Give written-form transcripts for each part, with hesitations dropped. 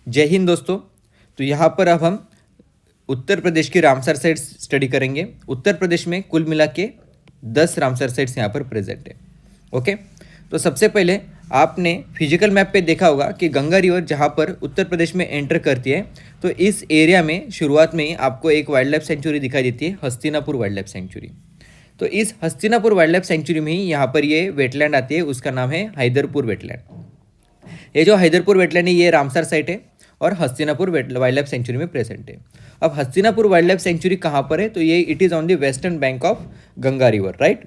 जय हिंद दोस्तों। तो यहाँ पर अब हम उत्तर प्रदेश की रामसर साइट्स स्टडी करेंगे। उत्तर प्रदेश में कुल मिला के 10 रामसर साइट्स यहाँ पर प्रेजेंट है। ओके, तो सबसे पहले आपने फिजिकल मैप पे देखा होगा कि गंगा रिवर जहाँ पर उत्तर प्रदेश में एंटर करती है, तो इस एरिया में शुरुआत में ही आपको एक वाइल्ड लाइफ सेंचुरी दिखाई देती है, हस्तिनापुर वाइल्ड लाइफ सेंचुरी। तो इस हस्तिनापुर वाइल्ड लाइफ सेंचुरी में ही यहाँ पर ये वेटलैंड आती है, उसका नाम है हैदरपुर वेटलैंड। ये जो हैदरपुर वेटलैंड है ये रामसर साइट है और हस्तिनापुर वाइल्ड लाइफ सेंचुरी में प्रेजेंट है। अब हस्तिनापुर वाइल्ड लाइफ सेंचुरी कहाँ पर है? तो ये it is on the western bank of Ganga river, right.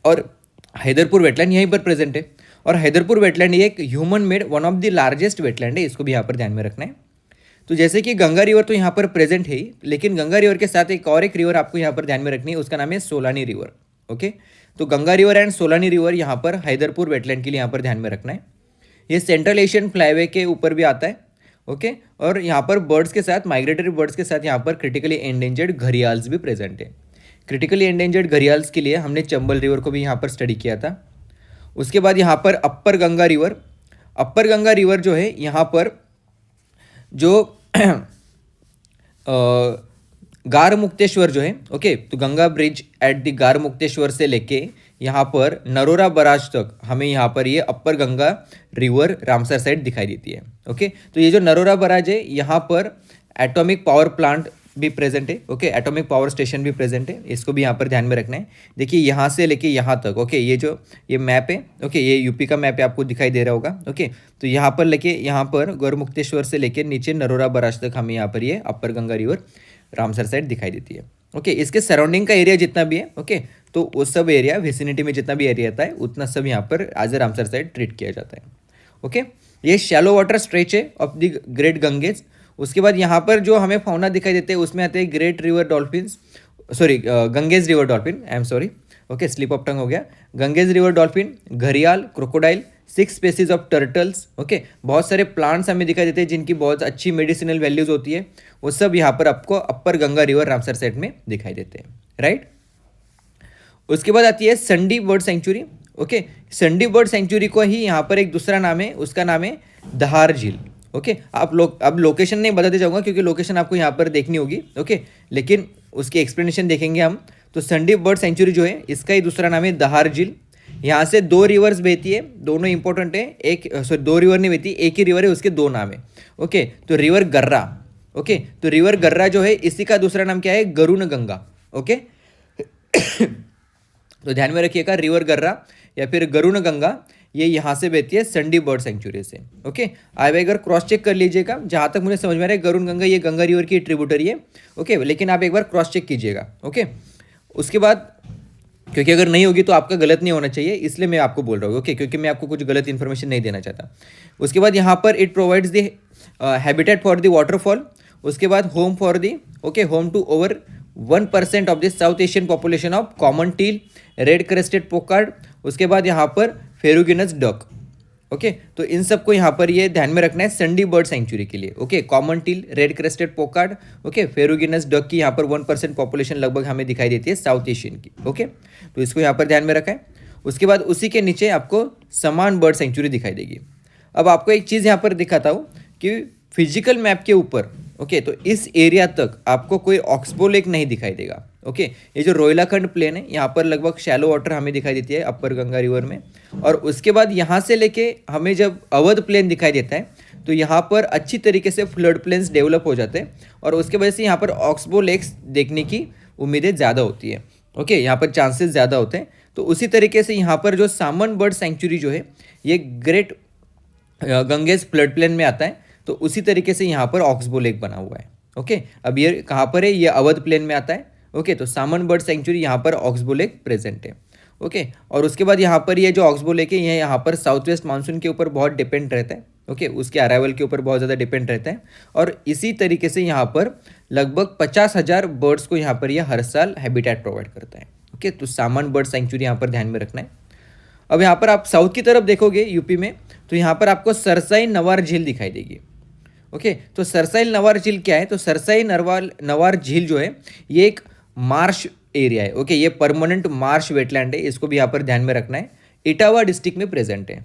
और हैदरपुर वेटलैंड यहीं पर प्रेजेंट है। और हैदरपुर वेटलैंड ये एक human made one of the largest wetland है, इसको भी यहाँ पर ध्यान में रखना है। तो जैसे कि गंगा रिवर तो यहाँ पर प्रेजेंट है ही, लेकिन गंगा रिवर के साथ एक और एक रिवर आपको यहाँ पर ध्यान में रखनी है, उसका नाम है सोलानी रिवर। ओके, तो Ganga river and Solani river यहाँ पर हैदरपुर वेटलैंड के लिए यहाँ पर ध्यान में रखना है। ये सेंट्रल एशियन फ्लाईवे के ऊपर भी आता है। ओके, और यहाँ पर बर्ड्स के साथ, माइग्रेटरी बर्ड्स के साथ यहाँ पर क्रिटिकली एंडेंजर्ड घड़ियाल्स भी प्रेजेंट है। क्रिटिकली एंडेंजर्ड घड़ियाल्स के लिए हमने चंबल रिवर को भी यहाँ पर स्टडी किया था। उसके बाद यहाँ पर अप्पर गंगा रिवर जो है यहाँ पर जो गार मुक्तेश्वर जो है, ओके, तो गंगा ब्रिज एट द गार मुक्तेश्वर से लेके यहाँ पर नरोरा बराज तक हमें यहाँ पर ये upper Ganga river Ramsar side दिखाई देती है। ओके, तो ये जो नरोरा बराज है यहाँ पर एटॉमिक पावर प्लांट भी प्रेजेंट है। ओके, एटॉमिक पावर स्टेशन भी प्रेजेंट है, इसको भी यहाँ पर ध्यान में रखना है। देखिए यहाँ से लेके यहाँ तक, ओके, ये मैप है, ओके, ये यूपी का मैप है, आपको दिखाई दे रहा होगा। ओके, तो यहाँ पर लेके यहाँ पर गौरमुक्तेश्वर से लेके नीचे नरोरा बराज तक हमें यहाँ पर ये upper Ganga river Ramsar side दिखाई देती है। ओके, इसके सराउंडिंग का एरिया जितना भी है, ओके, तो वो सब एरिया विसिनिटी में जितना भी एरिया आता है उतना सब यहाँ पर as a Ramsar site treat किया जाता है। ओके, ये शैलो वाटर स्ट्रेच है ऑफ द ग्रेट गंगेज। उसके बाद यहाँ पर जो हमें फाउना दिखाई देते हैं उसमें आते हैं great river dolphins, sorry Ganges river dolphin, I am sorry, okay, slip of tongue हो गया। गंगेज रिवर डॉल्फिन, घड़ियाल, crocodile, 6 species of turtles. Okay, बहुत सारे प्लांट्स हमें दिखाई देते हैं जिनकी बहुत अच्छी मेडिसिनल वैल्यूज होती है, वो सब यहाँ पर आपको upper Ganga river Ramsar site में दिखाई देते हैं, राइट। उसके बाद आती है Sandi bird sanctuary. Okay, Sandi bird sanctuary को ही यहाँ पर एक दूसरा नाम है, उसका नाम है दहार झील। ओके, आप लोग अब लोकेशन नहीं बताते जाऊँगा क्योंकि लोकेशन आपको यहाँ पर देखनी होगी। ओके, लेकिन उसकी एक्सप्लेनेशन देखेंगे हम। तो संडी बर्ड सेंचुरी जो है इसका ही दूसरा नाम है दहार झील। यहाँ से 2 रिवर्स बहती है, दोनों इंपॉर्टेंट है। एक सॉरी 2 रिवर नहीं बहती, एक ही रिवर है, उसके 2 नाम है। ओके, तो रिवर गर्रा, ओके, तो रिवर गर्रा जो है इसी का दूसरा नाम क्या है? गरुण गंगा। ओके तो ध्यान में रखिएगा, रिवर गर्रा या फिर गरुण गंगा ये यहाँ से बहती है संडी बर्ड सेंचुरी से। ओके, आप एक बार क्रॉस चेक कर लीजिएगा, जहाँ तक मुझे समझ में आ रहा है गरुण गंगा ये गंगा रिवर की ट्रिब्यूटरी है। ओके, लेकिन आप एक बार क्रॉस चेक कीजिएगा। ओके, उसके बाद क्योंकि अगर नहीं होगी तो आपका गलत नहीं होना चाहिए, इसलिए मैं आपको बोल रहा हूँ। ओके, क्योंकि मैं आपको कुछ गलत इन्फॉर्मेशन नहीं देना चाहता। उसके बाद यहाँ पर it provides the habitat for the waterfall. उसके बाद home for the, okay, home to over 1% of the South Asian population of common teal, red crested pochard. उसके बाद यहाँ पर फेरुगिनस डक। ओके, तो इन सबको यहाँ पर ये ध्यान में रखना है संडी बर्ड सेंचुरी के लिए। Okay, common teal, red crested pochard, okay, ferruginous duck की यहाँ पर 1% पॉपुलेशन लगभग हमें दिखाई देती है साउथ एशियन की। ओके, तो इसको यहाँ पर ध्यान में रखा है। उसके बाद उसी के नीचे आपको समान बर्ड सेंचुरी दिखाई देगी। अब आपको एक चीज़ यहाँ पर दिखाता हूँ कि फिजिकल मैप के ऊपर, ओके, तो इस एरिया तक आपको कोई ऑक्सबो लेक नहीं दिखाई देगा। ओके, ये जो रोहिलाखंड प्लेन है यहाँ पर लगभग शैलो वाटर हमें दिखाई देती है अपर गंगा रिवर में। और उसके बाद यहाँ से लेके हमें जब अवध प्लेन दिखाई देता है तो यहाँ पर अच्छी तरीके से फ्लड प्लेन्स डेवलप हो जाते हैं और उसके वजह से यहाँ पर ऑक्सबो लेक्स देखने की उम्मीदें ज़्यादा होती है। ओके, यहाँ पर चांसेस ज़्यादा होते हैं। तो उसी तरीके से यहाँ पर जो सामन बर्ड सेंचुरी जो है ये ग्रेट गंगेज फ्लड प्लेन में आता है, तो उसी तरीके से यहाँ पर ऑक्सबो लेक बना हुआ है। ओके, अब ये कहाँ पर है? ये अवध प्लेन में आता है। ओके, तो सामन बर्ड सेंचुरी यहाँ पर ऑक्सबो लेक प्रेजेंट है। ओके, और उसके बाद यहाँ पर ये जो ऑक्सबो लेक है ये यहाँ पर साउथ वेस्ट मानसून के ऊपर बहुत डिपेंड रहता है। ओके, उसके अराइवल के ऊपर बहुत ज़्यादा डिपेंड रहता है और इसी तरीके से यहाँ पर लगभग 50,000 बर्ड्स को यहाँ पर यह हर साल हैबिटेट प्रोवाइड करता है। ओके, तो सामन बर्ड सेंचुरी यहाँ पर ध्यान में रखना है। अब यहाँ पर आप साउथ की तरफ देखोगे यूपी में, तो यहाँ पर आपको सरसाई नवार झील दिखाई देगी। ओके, तो सरसाई नवार झील क्या है? तो सरसाई नवार झील जो है ये एक मार्श एरिया है। ओके, ये परमानेंट मार्श वेटलैंड है, इसको भी यहाँ पर ध्यान में रखना है। इटावा डिस्ट्रिक्ट में प्रेजेंट है।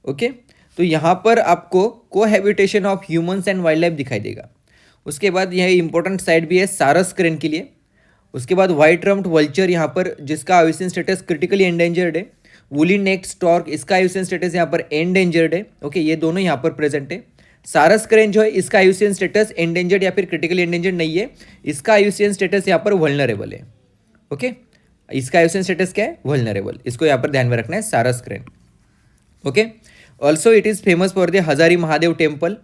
ओके, तो यहाँ पर आपको cohabitation of humans and wild life दिखाई देगा। उसके बाद यह इंपॉर्टेंट साइट भी है सारस क्रेन के लिए। उसके बाद व्हाइट रम्प्ड वल्चर यहाँ पर, जिसका आइयूसीएन स्टेटस क्रिटिकली एंडेंजर्ड है। वुली नेक्ड स्टॉर्क, इसका आइयूसीएन स्टेटस यहाँ पर एंडेंजर्ड है। ओके, ये दोनों यहाँ पर प्रेजेंट है। सारस क्रेन जो है, इसका आइयूसीएन स्टेटस एंडेंजर्ड या फिर क्रिटिकली एंडेंजर्ड नहीं है, इसका आइयूसीएन स्टेटस यहाँ पर वल्नरेबल है। ओके, इसका आइयूसीएन स्टेटस क्या है? वल्नरेबल। इसको यहाँ पर ध्यान में रखना है, sarus crane. Okay, also it is famous for the Hazari Mahadev temple.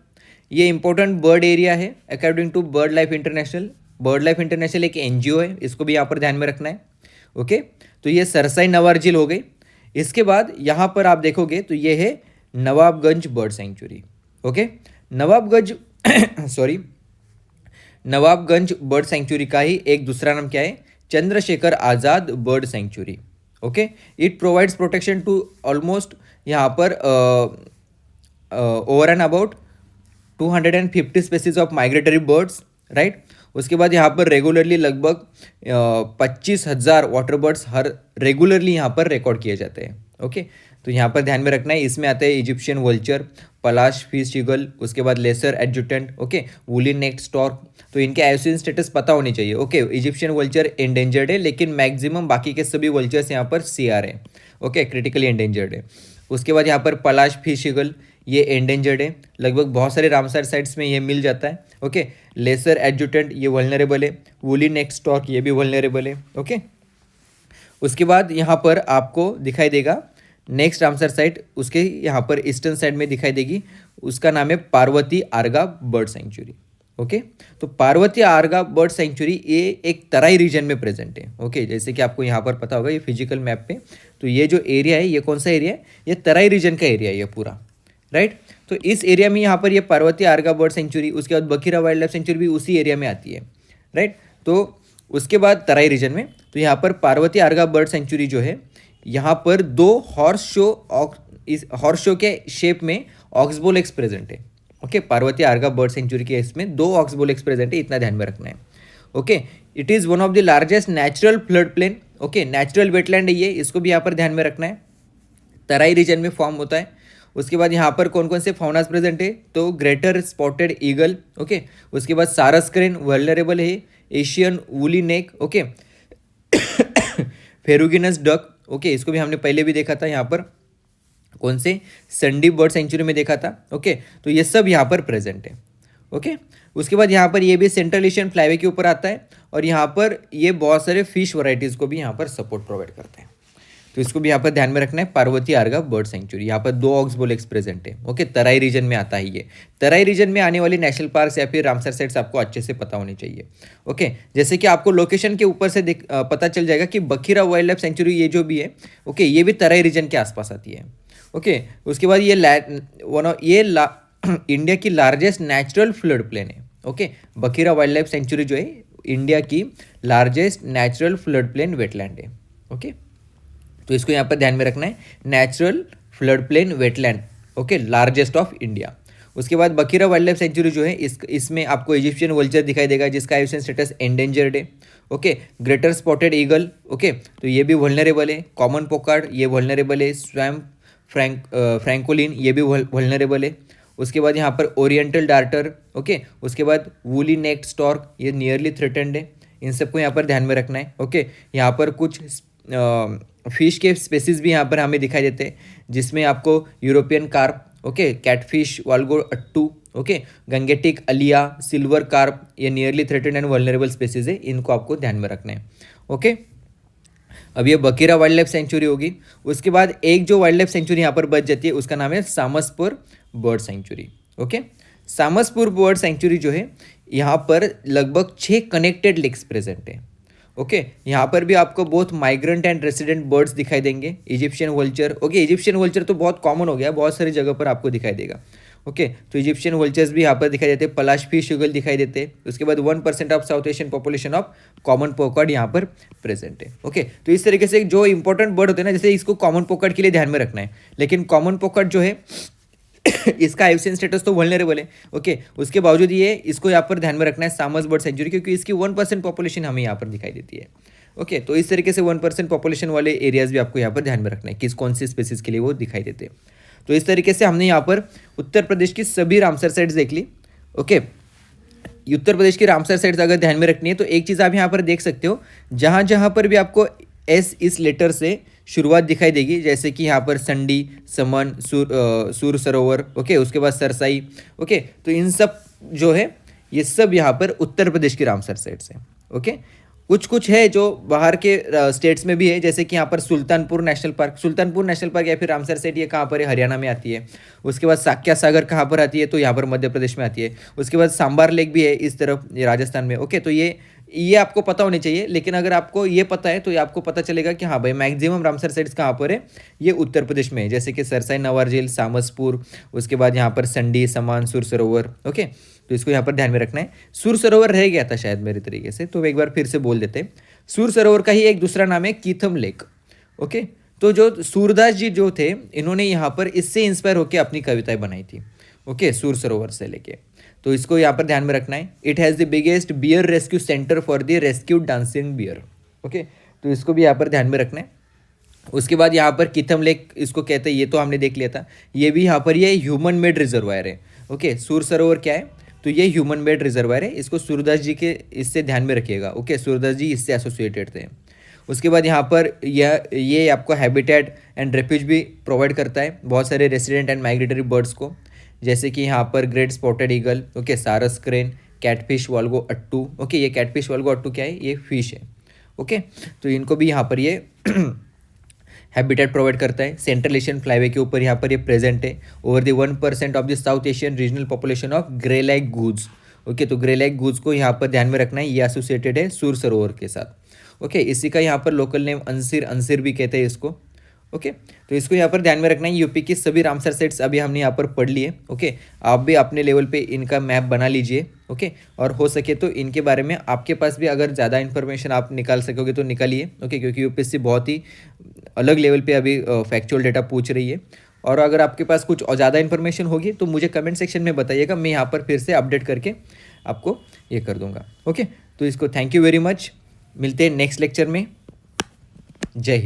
ये इंपॉर्टेंट बर्ड एरिया है according to bird life international. Bird life international एक एनजीओ है, इसको भी यहाँ पर ध्यान में रखना है। ओके, तो ये सरसाई नवार झील हो गई। इसके बाद यहाँ पर आप देखोगे तो ये है Nawabganj bird sanctuary. Okay, Nawabganj sorry, Nawabganj bird sanctuary का ही एक दूसरा नाम क्या है? Chandrashekhar Azad bird sanctuary. Okay, it provides protection to almost यहाँ पर over and about 250 species of migratory birds, right. उसके बाद यहाँ पर रेगुलरली लगभग 25,000 वाटर बर्ड्स हर रेगुलरली यहाँ पर रिकॉर्ड किए जाते हैं। ओके, तो यहाँ पर ध्यान में रखना है, इसमें आते हैं Egyptian vulture, Pallas fish eagle, उसके बाद lesser adjutant, okay, woolly necked stork. तो इनके आइयूसीएन स्टेटस पता होनी चाहिए। ओके, इजिप्शियन वल्चर एंडेंजर्ड है, लेकिन मैक्सिमम बाकी के सभी वल्चर्स यहाँ पर सीआर है। ओके, क्रिटिकली एंडेंजर्ड है। उसके बाद यहाँ पर पलाश फिश ईगल, ये एंडेंजर्ड है, लगभग बहुत सारे रामसर साइट्स में ये मिल जाता है। ओके, लेसर एडजुटेंट ये वल्नरेबल है। वुली नेक्ड स्टॉर्क ये भी वल्नरेबल है। ओके, उसके बाद यहाँ पर आपको दिखाई देगा नेक्स्ट रामसर साइट, उसके यहाँ पर ईस्टर्न साइड में दिखाई देगी, उसका नाम है पार्वती आर्गा बर्ड सेंचुरी। ओके, तो पार्वती आर्गा बर्ड सेंचुरी ये एक तराई रीजन में प्रेजेंट है। ओके, जैसे कि आपको यहाँ पर पता होगा ये फिजिकल मैप पे, तो ये जो एरिया है ये कौन सा एरिया है? ये तराई रीजन का एरिया है ये पूरा, राइट। तो इस एरिया में यहाँ पर ये पार्वती आर्गा बर्ड सेंचुरी, उसके बाद बखीरा वाइल्ड लाइफ सेंचुरी भी उसी एरिया में आती है, राइट। तो उसके बाद तराई रीजन में, तो यहाँ पर पार्वती आर्गा बर्ड सेंचुरी जो है, यहाँ पर 2 हॉर्स शो के शेप में ऑक्सबोल एक्स प्रेजेंट है। ओके, पार्वती आर्गा बर्ड सेंचुरी के इसमें 2 ऑक्सबोल एक्स प्रेजेंट है, इतना ध्यान में रखना है। Okay, it is one of the largest natural flood plain. Okay, natural wetland है ये, इसको भी यहाँ पर ध्यान में रखना है, तराई रीजन में फॉर्म होता है। उसके बाद यहाँ पर कौन कौन से फाउनास प्रेजेंट है? तो ग्रेटर स्पॉटेड ईगल, ओके, उसके बाद सारस क्रेन वल्नरेबल है, एशियन वुली नेक, ओके, फेरुगिनस डक, ओके, इसको भी हमने पहले भी देखा था यहाँ पर, कौन से? संडी बर्ड सेंचुरी में देखा था। ओके, तो ये सब यहाँ पर प्रेजेंट है। ओके, उसके बाद यहाँ पर ये भी सेंट्रल एशियन फ्लाईवे के ऊपर आता है, और यहाँ पर ये बहुत सारे फिश वैरायटीज़ को भी यहाँ पर सपोर्ट प्रोवाइड करते हैं। तो इसको भी यहाँ पर ध्यान में रखना है, पार्वती आर्गा बर्ड सेंचुरी। यहाँ पर 2 ऑक्सबोल एक्स प्रेजेंट है। ओके, तराई रीजन में आता है ये। तराई रीजन में आने वाली नेशनल पार्क या फिर रामसर साइट्स आपको अच्छे से पता होनी चाहिए। ओके, जैसे कि आपको लोकेशन के ऊपर से पता चल जाएगा कि बखीरा वाइल्ड लाइफ सेंचुरी ये जो भी है, ओके, ये भी तराई रीजन के आसपास आती है। ओके, उसके बाद ये इंडिया की लार्जेस्ट नेचुरल फ्लड प्लेन है। Okay, Bakhira wild life sanctuary जो है इंडिया की largest natural flood plain wetland है। ओके, तो इसको यहाँ पर ध्यान में रखना है, natural flood plain wetland, okay, largest of India. उसके बाद बखीरा वाइल्ड लाइफ सेंचुरी जो है इसमें आपको इजिप्शियन वल्चर दिखाई देगा, जिसका आइयूसीएन स्टेटस एंडेंजर्ड है। Okay, greater spotted eagle, okay, तो ये भी वल्नरेबल है। कॉमन पोकार्ड ये वल्नरेबल है। स्वैम्प फ्रैंकोलिन ये भी वल्नरेबल है। उसके बाद यहाँ पर ओरिएंटल डार्टर, ओके, उसके बाद वुली नेक्ड स्टॉर्क ये नियरली थ्रेटेंड है। इन सबको यहाँ पर ध्यान में रखना है। ओके, यहाँ पर कुछ फिश के स्पेसीज भी यहाँ पर हमें दिखाई देते हैं, जिसमें आपको यूरोपियन कार्प, ओके, कैटफिश वाल्गो अट्टू, ओके, गंगेटिक अलिया, सिल्वर कार्प ये nearly threatened and vulnerable species है, इनको आपको ध्यान में रखना है। ओके, अब ये बखीरा वाइल्ड लाइफ सेंचुरी होगी। उसके बाद एक जो वाइल्ड लाइफ सेंचुरी यहाँ पर बच जाती है, उसका नाम है Samaspur bird sanctuary. Okay, Samaspur bird sanctuary जो है, यहाँ पर लगभग 6 कनेक्टेड लेक्स प्रेजेंट है। ओके, यहाँ पर भी आपको बहुत माइग्रेंट एंड रेसिडेंट बर्ड्स दिखाई देंगे। Egyptian vulture, okay, Egyptian vulture तो बहुत कॉमन हो गया, बहुत सारी जगह पर आपको दिखाई देगा। ओके, तो इजिप्शियन वल्चर्स भी यहाँ पर दिखाई देते हैं। पलाश फिश ईगल दिखाई देते हैं। उसके बाद 1% of South Asian population of common pochard यहाँ पर प्रेजेंट है। ओके, तो इस तरीके से जो इंपॉर्टेंट बर्ड होते हैं ना, जैसे इसको कॉमन पोकर्ड के लिए ध्यान में रखना है, लेकिन कॉमन पोकर्ड जो है इसका आइयूसीएन स्टेटस तो वल्नरेबल है। ओके, उसके बावजूद ये इसको यहाँ पर ध्यान में रखना है सामस बर्ड सेंचुरी, क्योंकि इसकी 1% पॉपुलेशन हमें यहाँ पर दिखाई देती है। ओके, तो इस तरीके से 1% पॉपुलेशन वाले एरियाज भी आपको यहाँ पर ध्यान में रखना है, किस कौन सी स्पेसीज के लिए वो दिखाई देते हैं। तो इस तरीके से हमने यहाँ पर उत्तर प्रदेश की सभी रामसर साइट्स देख ली। ओके, उत्तर प्रदेश की रामसर साइट्स अगर ध्यान में रखनी है तो एक चीज़ आप यहाँ पर देख सकते हो, जहाँ जहाँ पर भी आपको एस इस लेटर से शुरुआत दिखाई देगी, जैसे कि यहाँ पर संडी, समन, सूर सरोवर, ओके, उसके बाद सरसाई, ओके, तो इन सब जो है ये सब यहाँ पर उत्तर प्रदेश की रामसर साइट्स है। ओके, कुछ कुछ है जो बाहर के स्टेट्स में भी है, जैसे कि यहाँ पर सुल्तानपुर नेशनल पार्क या फिर रामसर साइट ये कहाँ पर है, हरियाणा में आती है। उसके बाद साक्या सागर कहाँ पर आती है, तो यहाँ पर मध्य प्रदेश में आती है। उसके बाद सांबार लेक भी है इस तरफ, ये राजस्थान में। ओके, तो ये आपको पता होनी चाहिए, लेकिन अगर आपको ये पता है तो ये आपको पता चलेगा कि हाँ भाई मैक्सिमम रामसर साइट्स कहाँ पर है, ये उत्तर प्रदेश में है, जैसे कि सरसाई, नवारझील, सामसपुर, उसके बाद यहाँ पर संडी, समान, सुर सरोवर। ओके, तो इसको यहाँ पर ध्यान में रखना है। सुर सरोवर रह गया था शायद मेरे तरीके से, तो एक बार फिर से बोल देते हैं। सुर सरोवर का ही एक दूसरा नाम है कीथम लेक। ओके, तो जो सूरदास जी जो थे, इन्होंने यहाँ पर इससे इंस्पायर होकर अपनी कविताएं बनाई थी। ओके, सुर सरोवर से लेके, तो इसको यहाँ पर ध्यान में रखना है। It has the biggest bear rescue centre for the rescue dancing bear. Okay, तो इसको भी यहाँ पर ध्यान में रखना है। उसके बाद यहाँ पर कीथम लेक इसको कहते हैं, ये तो हमने देख लिया था। ये भी यहाँ पर ये ह्यूमन मेड रिजर्वायर है। ओके, सुर सरोवर क्या है, तो ये ह्यूमन मेड रिजर्वायर है, इसको सूरदास जी के इससे ध्यान में रखिएगा। ओके, सूरदास जी इससे एसोसिएटेड थे। उसके बाद यहाँ पर ये आपको हैबिटेट एंड रेफ्यूज भी प्रोवाइड करता है बहुत सारे रेसिडेंट एंड माइग्रेटरी बर्ड्स को, जैसे कि यहाँ पर ग्रेट स्पॉटेड ईगल, ओके, सारस क्रेन, कैटफिश वाल्गो अट्टू। ओके, ये कैटफिश वाल्गो अट्टू क्या है, ये फिश है। ओके, तो इनको भी यहाँ पर ये हैबिटेट प्रोवाइड करता है। सेंट्रल एशियन फ्लाईवे के ऊपर यहाँ पर ये प्रेजेंट है। Over the 1% of the South Asian regional population of grey lag goose. Okay, तो ग्रे लैग गूज को यहाँ पर ध्यान में रखना है, ये एसोसिएटेड है सुर सरोवर के साथ। ओके, इसी का यहाँ पर लोकल नेम अंसिर भी कहते हैं इसको। ओके, तो इसको यहाँ पर ध्यान में रखना है। यूपी की सभी रामसर साइट्स अभी हमने यहाँ पर पढ़ लिए। ओके, आप भी अपने लेवल पे इनका मैप बना लीजिए। ओके, और हो सके तो इनके बारे में आपके पास भी अगर ज़्यादा इन्फॉर्मेशन आप निकाल सकोगे तो निकालिए। ओके, क्योंकि यूपीएससी बहुत ही अलग लेवल पे अभी फैक्चुअल डेटा पूछ रही है। और अगर आपके पास कुछ और ज़्यादा इन्फॉर्मेशन होगी तो मुझे कमेंट सेक्शन में बताइएगा, मैं यहाँ पर फिर से अपडेट करके आपको ये कर दूँगा। ओके, तो इसको थैंक यू वेरी मच, मिलते हैं नेक्स्ट लेक्चर में। जय हिंद।